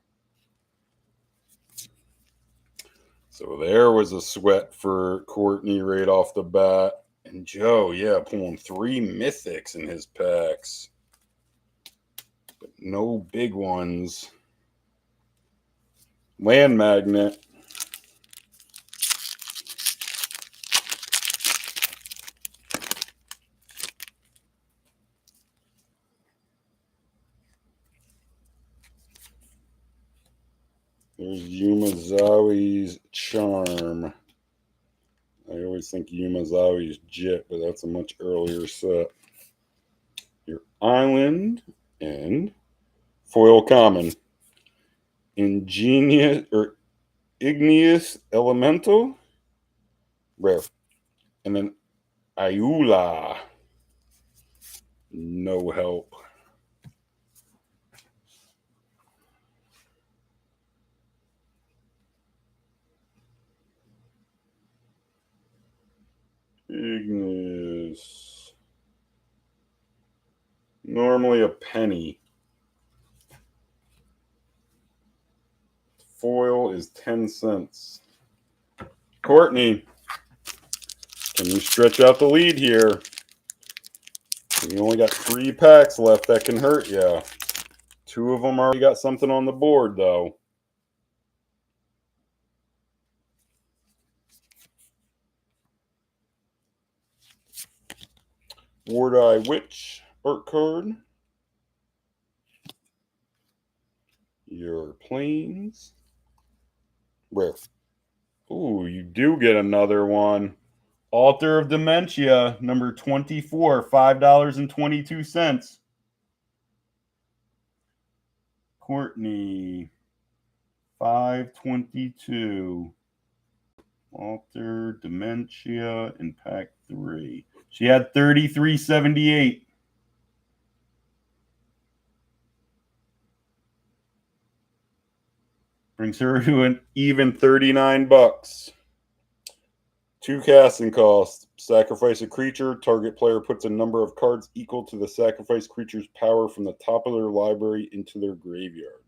So there was a sweat for Courtney right off the bat. And Joe, yeah, pulling 3 mythics in his packs. But no big ones. Land Magnet. There's Yumazawi's Charm. I always think Yumazawi's Jit, but that's a much earlier set. Your Island and foil common. Ingenious or Igneous Elemental, rare. And then Ayula, no help. Igneous. Normally a penny. Foil is 10 cents. Courtney, can you stretch out the lead here? You only got 3 packs left that can hurt you. 2 of them already got something on the board, though. Ward-Eye Witch art card. Your Plains. Rare. Ooh, you do get another one. Altar of Dementia, number 24, $5.22. Courtney, 522. Altar, Dementia, in pack 33. She had 33.78. Brings her to an even $39. 2 casting costs. Sacrifice a creature. Target player puts a number of cards equal to the sacrificed creature's power from the top of their library into their graveyard.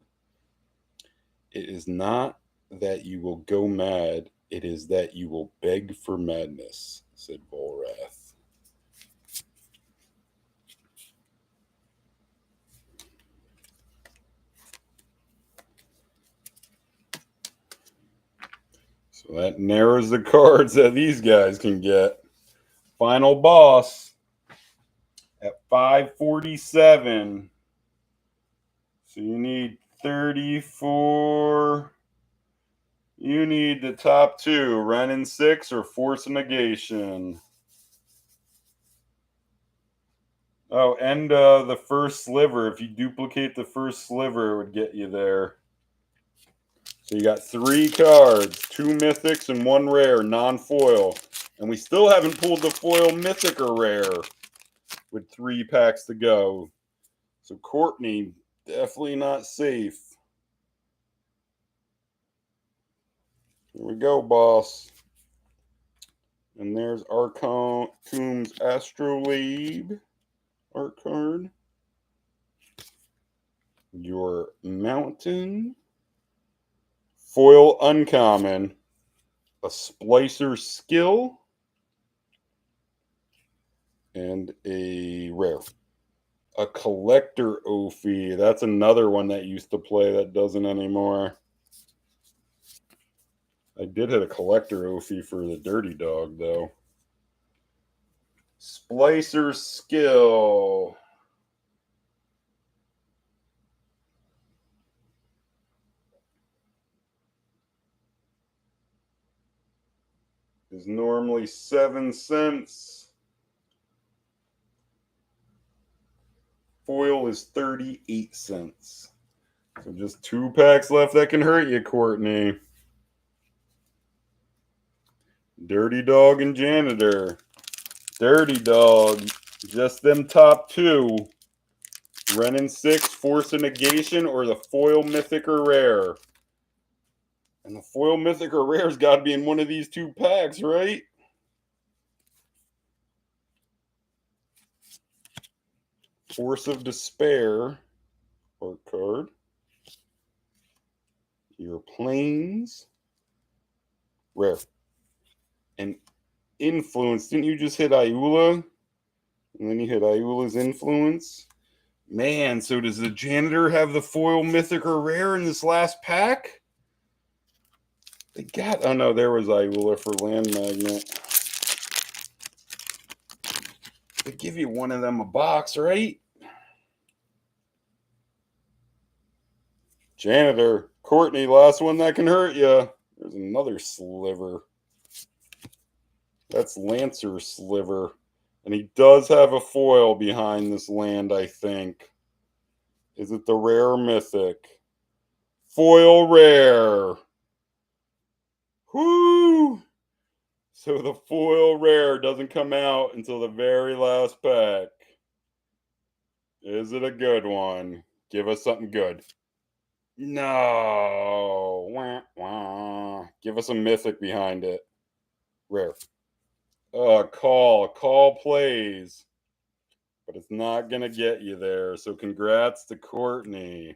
It is not that you will go mad. It is that you will beg for madness, said Volrath. So that narrows the cards that these guys can get. Final boss at 547. So you need 34. You need the top 2, Wrenn and 6 or Force of Negation. Oh, and the 1stSliver. If you duplicate the 1stSliver, it would get you there. So you got 3 cards, 2 mythics and 1 rare, non-foil. And we still haven't pulled the foil mythic or rare with 3 packs to go. So Courtney, definitely not safe. Here we go, boss. And there's Arcoon's Astrolabe art card. Your Mountain. Foil uncommon. A Splicer Skill. And a rare. A Collector Ophi. That's another one that used to play that doesn't anymore. I did hit a Collector Ophi for the Dirty Dog, though. Splicer Skill. Is normally 7 cents. Foil is 38 cents. So just 2 packs left that can hurt you, Courtney. Dirty Dog and Janitor. Dirty Dog, just them top 2. Wrenn and 6, Force of Negation, or the foil mythic or rare. And the foil mythic or rare's got to be in one of these 2 packs, right? Force of Despair, art card. Your Plains, rare. And Influence. Didn't you just hit Ayula? And then you hit Ayula's Influence. Man, so does the Janitor have the foil mythic or rare in this last pack? They got... Oh, no, there was Ayula for Land Magnet. They give you one of them a box, right? Janitor. Courtney, last one that can hurt you. There's another Sliver. That's Lancer Sliver. And he does have a foil behind this land, I think. Is it the rare mythic? Foil rare. Whoo! So the foil rare doesn't come out until the very last pack. Is it a good one? Give us something good. No. Wah, wah. Give us a mythic behind it. Rare. Call plays. But it's not going to get you there. So congrats to Courtney.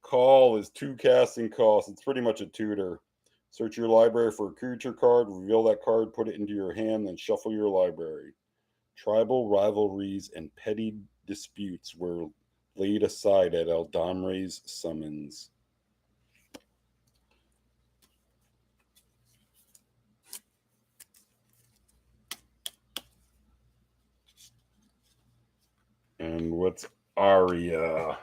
Call is 2 casting costs. It's pretty much a tutor. Search your library for a creature card, reveal that card, put it into your hand, then shuffle your library. Tribal rivalries and petty disputes were laid aside at Eladamri's summons. And what's Aria?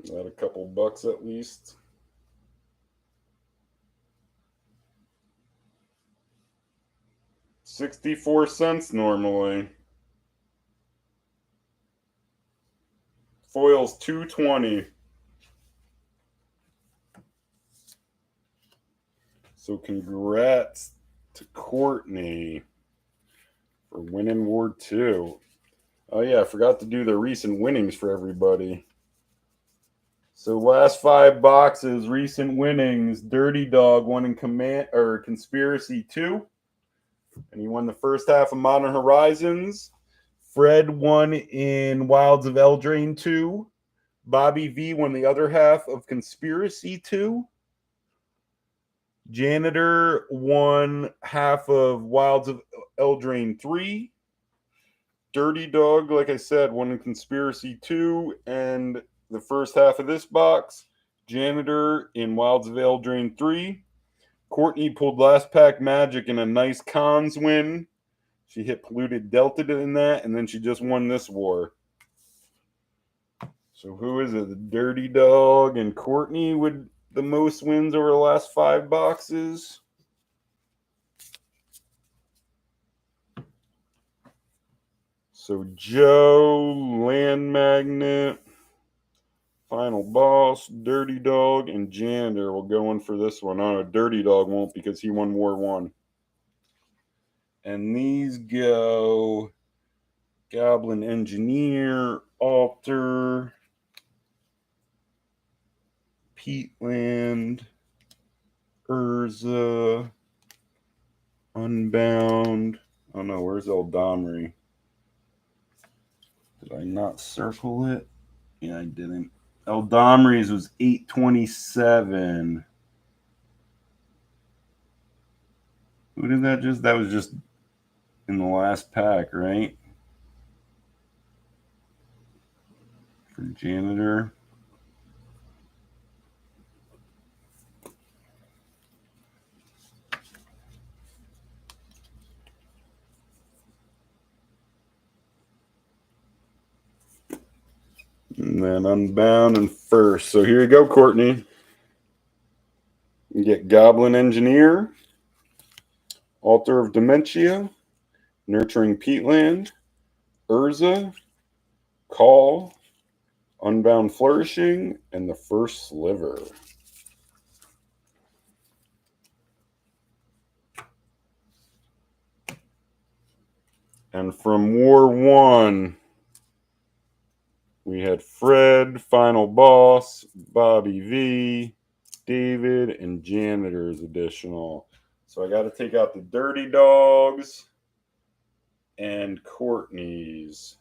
Is that a couple bucks at least? $0.64 normally. Foil's $2.20. So congrats to Courtney for winning Ward 2. Oh yeah, I forgot to do the recent winnings for everybody. So last 5 boxes, recent winnings. Dirty Dog won in Conspiracy 2. And he won the first half of Modern Horizons. Fred won in Wilds of Eldraine 2. Bobby V won the other half of Conspiracy 2. Janitor won half of Wilds of Eldraine 3. Dirty Dog, like I said, won in Conspiracy 2 and the first half of this box. Janitor in Wilds of Eldraine 3. Courtney pulled last pack Magic in a nice cons win. She hit Polluted Delta in that, and then she just won this war. So who is it? The Dirty Dog and Courtney with the most wins over the last 5 boxes. So Joe, Land Magnet, Final Boss, Dirty Dog, and Janitor will go in for this one. Oh, Dirty Dog won't because he won War 1. And these go Goblin Engineer, Altar, Peatland, Urza, Unbound. Oh no, where's Eladamri? Did I not circle it? Yeah, I didn't. Eladamri's was 827. Who did that just? That was just in the last pack, right? For Janitor. And then Unbound and first. So here you go, Courtney. You get Goblin Engineer, Altar of Dementia, Nurturing Peatland, Urza, Call, Unbound Flourishing, and the 1stSliver. And from War 1, we had Fred, Final Boss, Bobby V, David, and Janitor's additional. So I got to take out the Dirty Dogs and Courtney's.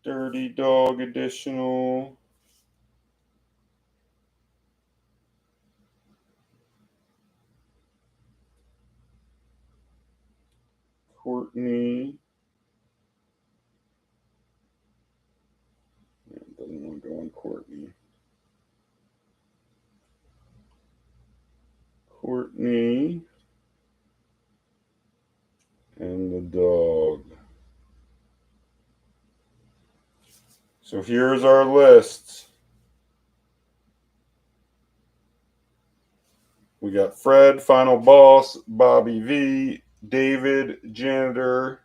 Dirty Dog additional. Courtney. It doesn't want to go on Courtney. Courtney. And the dog. So here's our list. We got Fred, Final Boss, Bobby V, David, Janitor,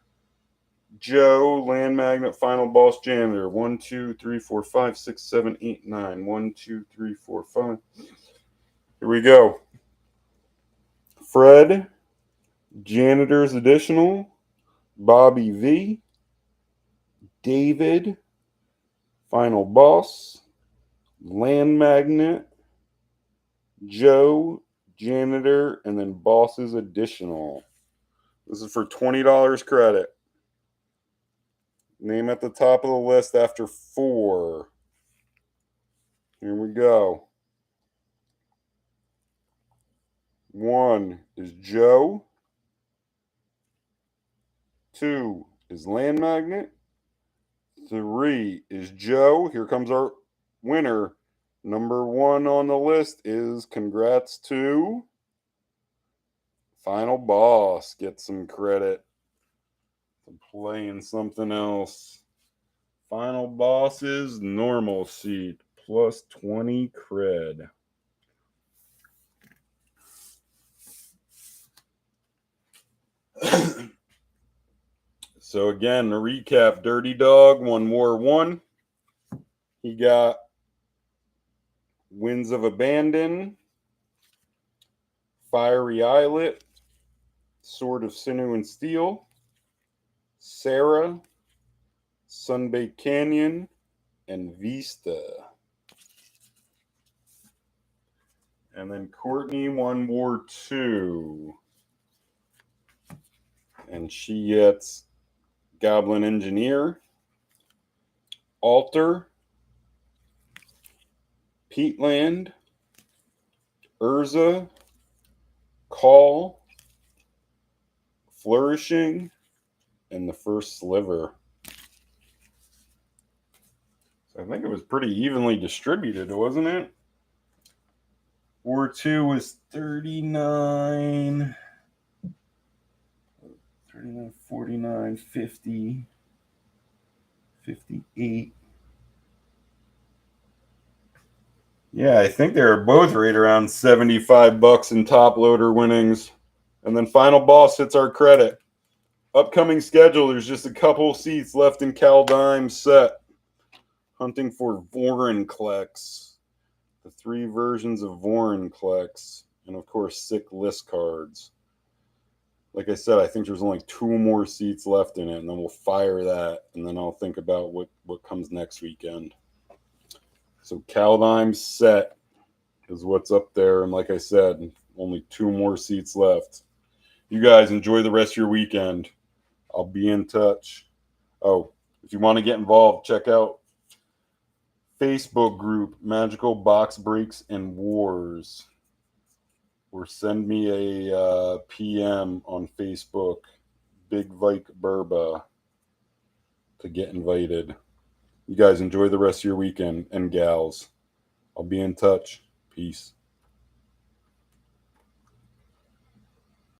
Joe, Land Magnet, Final Boss, Janitor. 1, 2, 3, 4, 5, 6, 7, 8, 9. 1, 2, 3, 4, 5. Here we go. Fred, Janitor's additional, Bobby V, David, Final Boss, Land Magnet, Joe, Janitor, and then Boss's additional. This is for $20 credit. Name at the top of the list after 4. Here we go. 1 is Joe. 2 is Land Magnet. 3 is Joe. Here comes our winner. Number 1 on the list is congrats to Final Boss. Get some credit for playing something else. Final Boss is normal seat plus 20 cred. So again, to recap, Dirty Dog won War 1. He got Winds of Abandon, Fiery Islet, Sword of Sinew and Steel, Serra, SunbakedCanyon, and Vista. And then Courtney won War 2. And she gets Goblin Engineer, Altar, Peatland, Urza, Call, Flourishing, and the 1stSliver. So I think it was pretty evenly distributed, wasn't it? War 2 was 39, 49, 50, 58. Yeah, I think they were both right around $75 in top loader winnings. And then Final Boss hits our credit. Upcoming schedule, there's just a couple seats left in Kaldime's set. Hunting for Vorinclex. The 3 versions of Vorinclex. And of course, sick list cards. Like I said, I think there's only 2 more seats left in it, and then we'll fire that, and then I'll think about what comes next weekend. So Kaldime's set is what's up there, and like I said, only 2 more seats left. You guys enjoy the rest of your weekend. I'll be in touch. Oh, if you want to get involved, check out Facebook group MagicalBoxBreaks+Wars. Or send me a PM on Facebook, Big Vike Burba, to get invited. You guys enjoy the rest of your weekend, and gals. I'll be in touch. Peace.